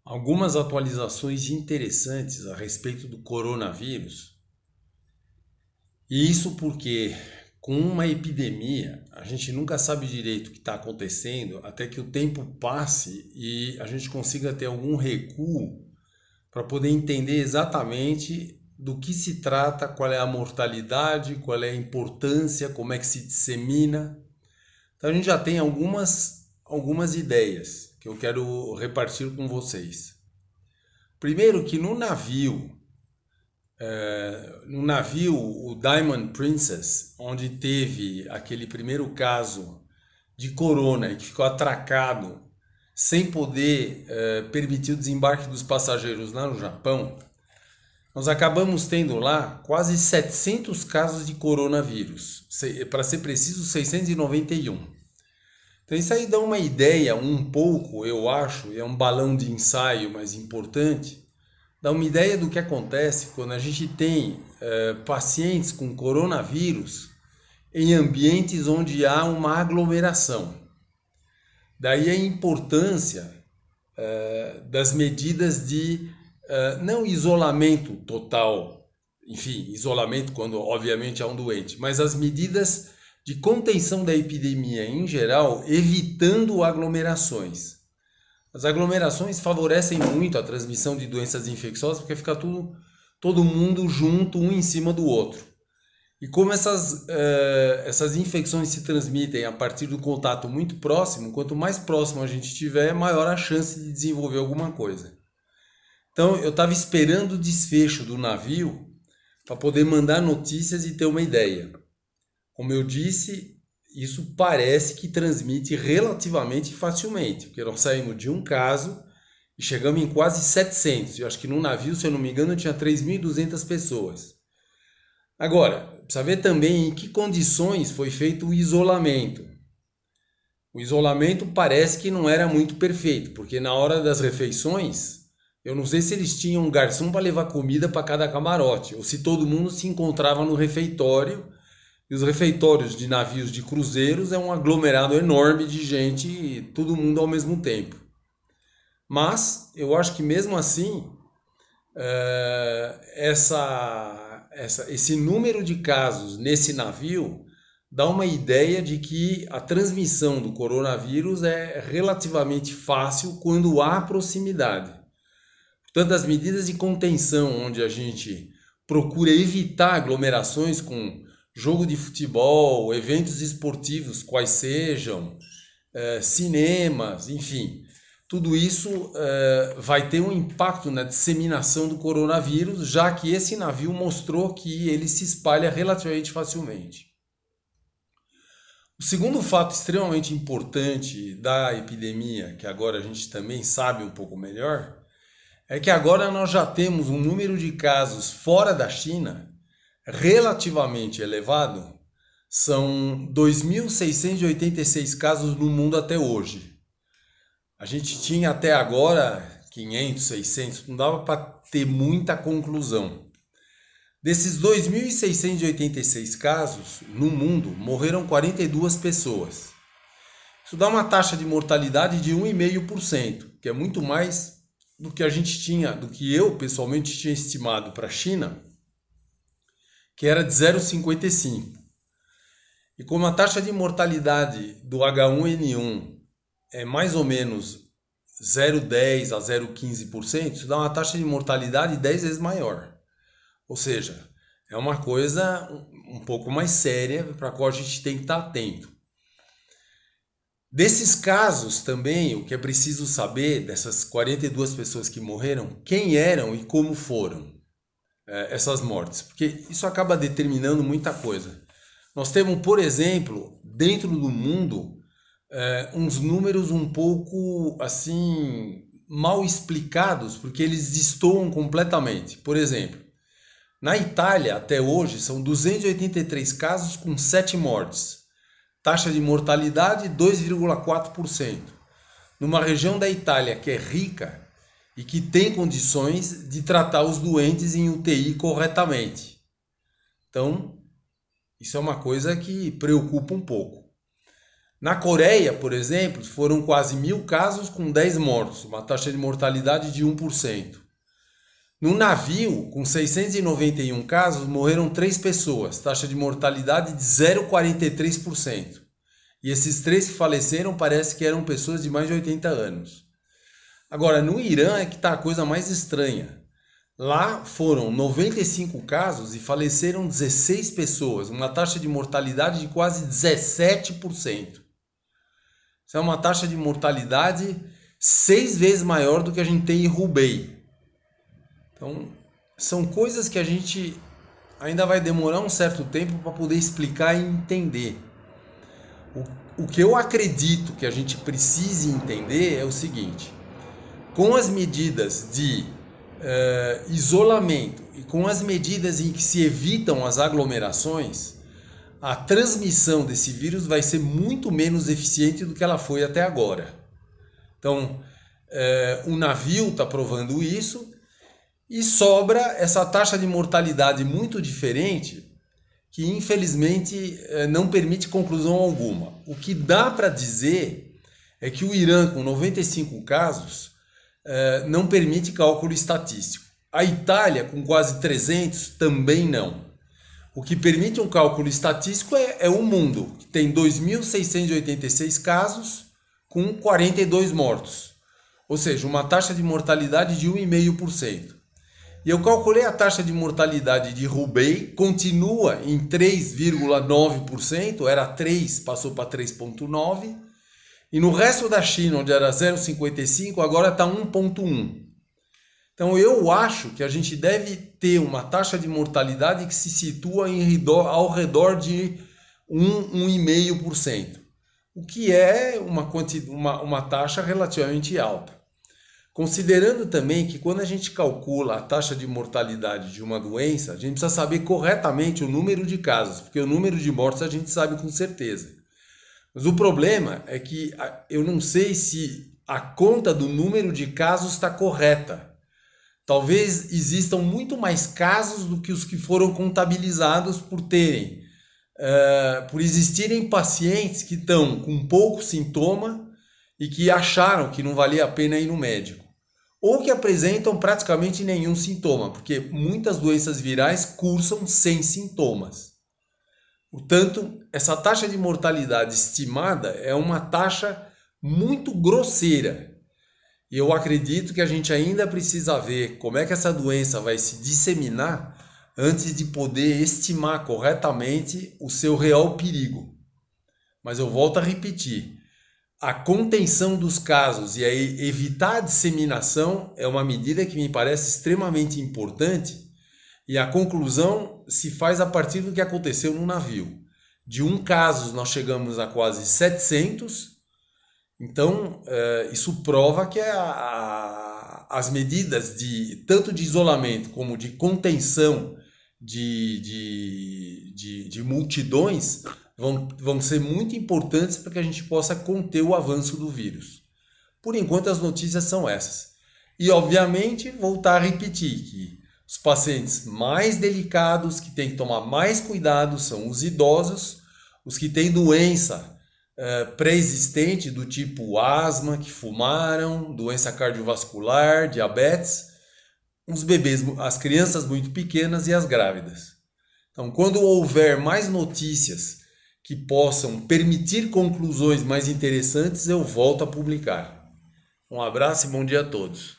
algumas atualizações interessantes a respeito do coronavírus. E isso porque, com uma epidemia, a gente nunca sabe direito o que está acontecendo até que o tempo passe e a gente consiga ter algum recuo para poder entender exatamente do que se trata, qual é a mortalidade, qual é a importância, como é que se dissemina. Então a gente já tem algumas ideias que eu quero repartir com vocês. Primeiro que no navio o Diamond Princess, onde teve aquele primeiro caso de corona e que ficou atracado sem poder permitir o desembarque dos passageiros lá no Japão, nós acabamos tendo lá quase 700 casos de coronavírus, para ser preciso 691. Então isso aí dá uma ideia um pouco, eu acho, é um balão de ensaio mais importante, dá uma ideia do que acontece quando a gente tem pacientes com coronavírus em ambientes onde há uma aglomeração. Daí a importância das medidas de não isolamento total, enfim, isolamento quando obviamente há um doente, mas as medidas de contenção da epidemia em geral, evitando aglomerações. As aglomerações favorecem muito a transmissão de doenças infecciosas porque fica todo mundo junto, um em cima do outro. E como essas infecções se transmitem a partir do contato muito próximo, quanto mais próximo a gente estiver, maior a chance de desenvolver alguma coisa. Então eu estava esperando o desfecho do navio para poder mandar notícias e ter uma ideia. Como eu disse, isso parece que transmite relativamente facilmente, porque nós saímos de um caso e chegamos em quase 700. Eu acho que no navio, se eu não me engano, tinha 3.200 pessoas. Agora, precisa ver também em que condições foi feito o isolamento. O isolamento parece que não era muito perfeito, porque na hora das refeições, eu não sei se eles tinham um garçom para levar comida para cada camarote, ou se todo mundo se encontrava no refeitório. E os refeitórios de navios de cruzeiros é um aglomerado enorme de gente, todo mundo ao mesmo tempo. Mas eu acho que mesmo assim, esse número de casos nesse navio dá uma ideia de que a transmissão do coronavírus é relativamente fácil quando há proximidade. Portanto, as medidas de contenção, onde a gente procura evitar aglomerações com jogo de futebol, eventos esportivos, quais sejam, cinemas, enfim, tudo isso vai ter um impacto na disseminação do coronavírus, já que esse navio mostrou que ele se espalha relativamente facilmente. O segundo fato extremamente importante da epidemia, que agora a gente também sabe um pouco melhor, é que agora nós já temos um número de casos fora da China relativamente elevado, são 2.686 casos no mundo até hoje. A gente tinha até agora 500, 600, não dava para ter muita conclusão. Desses 2.686 casos no mundo, morreram 42 pessoas. Isso dá uma taxa de mortalidade de 1,5%, que é muito mais do que a gente tinha, do que eu pessoalmente tinha estimado para a China, que era de 0,55. E como a taxa de mortalidade do H1N1 é mais ou menos 0,10 a 0,15%, isso dá uma taxa de mortalidade 10 vezes maior. Ou seja, é uma coisa um pouco mais séria para a qual a gente tem que estar atento. Desses casos também, o que é preciso saber, dessas 42 pessoas que morreram, quem eram e como foram essas mortes, porque isso acaba determinando muita coisa. Nós temos, por exemplo, dentro do mundo, uns números um pouco assim mal explicados, porque eles destoam completamente. Por exemplo, na Itália, até hoje, são 283 casos com 7 mortes. Taxa de mortalidade 2,4%. Numa região da Itália que é rica e que tem condições de tratar os doentes em UTI corretamente. Então, isso é uma coisa que preocupa um pouco. Na Coreia, por exemplo, foram quase 1.000 casos com 10 mortos, uma taxa de mortalidade de 1%. No navio, com 691 casos, morreram 3 pessoas, taxa de mortalidade de 0,43%. E esses 3 que faleceram parece que eram pessoas de mais de 80 anos. Agora, no Irã é que está a coisa mais estranha. Lá foram 95 casos e faleceram 16 pessoas, uma taxa de mortalidade de quase 17%. Isso é uma taxa de mortalidade 6 vezes maior do que a gente tem em Hubei. Então, são coisas que a gente ainda vai demorar um certo tempo para poder explicar e entender. O que eu acredito que a gente precise entender é o seguinte: com as medidas de isolamento e com as medidas em que se evitam as aglomerações, a transmissão desse vírus vai ser muito menos eficiente do que ela foi até agora. Então, o navio está provando isso e sobra essa taxa de mortalidade muito diferente que, infelizmente, não permite conclusão alguma. O que dá para dizer é que o Irã, com 95 casos, não permite cálculo estatístico. A Itália, com quase 300, também não. O que permite um cálculo estatístico é o mundo, que tem 2.686 casos com 42 mortos. Ou seja, uma taxa de mortalidade de 1,5%. E eu calculei a taxa de mortalidade de Hubei, continua em 3,9%, era 3, passou para 3,9%. E no resto da China, onde era 0,55, agora está 1,1. Então eu acho que a gente deve ter uma taxa de mortalidade que se situa ao redor de 1,5%, o que é uma taxa relativamente alta. Considerando também que quando a gente calcula a taxa de mortalidade de uma doença, a gente precisa saber corretamente o número de casos, porque o número de mortes a gente sabe com certeza. Mas o problema é que eu não sei se a conta do número de casos está correta. Talvez existam muito mais casos do que os que foram contabilizados por existirem pacientes que estão com pouco sintoma e que acharam que não valia a pena ir no médico. Ou que apresentam praticamente nenhum sintoma, porque muitas doenças virais cursam sem sintomas. Portanto, essa taxa de mortalidade estimada é uma taxa muito grosseira. E eu acredito que a gente ainda precisa ver como é que essa doença vai se disseminar antes de poder estimar corretamente o seu real perigo. Mas eu volto a repetir, a contenção dos casos e a evitar a disseminação é uma medida que me parece extremamente importante e a conclusão se faz a partir do que aconteceu no navio. De 1 caso nós chegamos a quase 700, então isso prova que as medidas tanto de isolamento como de contenção de multidões vão ser muito importantes para que a gente possa conter o avanço do vírus. Por enquanto as notícias são essas. E obviamente voltar a repetir que os pacientes mais delicados, que têm que tomar mais cuidado, são os idosos, os que têm doença pré-existente do tipo asma, que fumaram, doença cardiovascular, diabetes, os bebês, as crianças muito pequenas e as grávidas. Então, quando houver mais notícias que possam permitir conclusões mais interessantes, eu volto a publicar. Um abraço e bom dia a todos.